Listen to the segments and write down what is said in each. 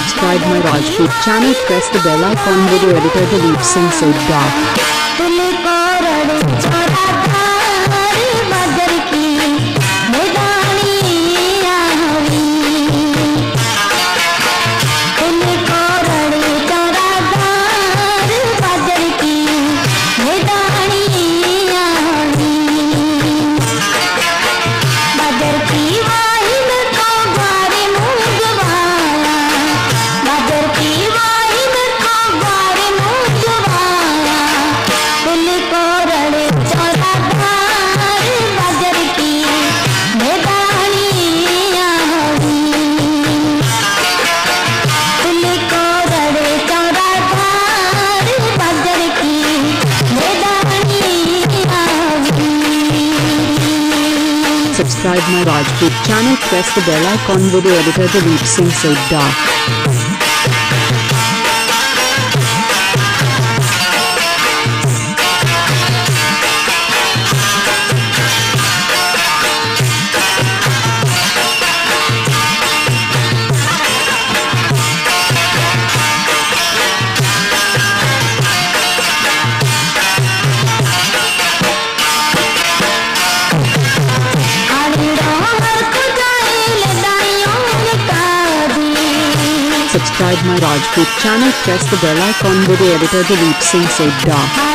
Subscribe my Rajput channel, press the bell icon. Video editor Dilip Singh Sodha. Subscribe my Rajput channel, press the bell icon. Video editor Dilip Singh Sodha. Subscribe my Rajput channel, press the bell icon. Video editor Dilip Singh Sodha.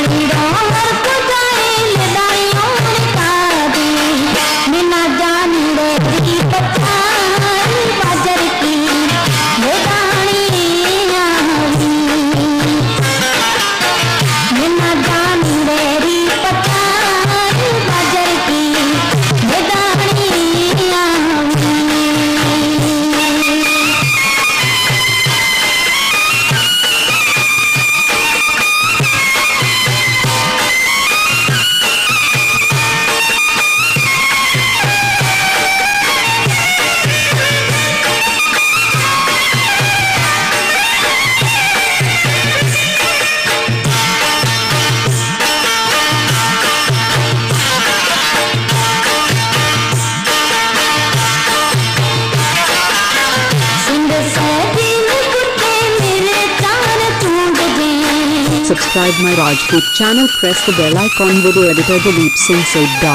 Subscribe my Rajput channel, press the bell icon. Video editor Dilip Singh Sodha.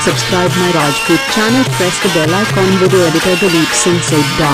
Subscribe my Rajput channel, press the bell icon. Video editor Dilip Singh Sodha.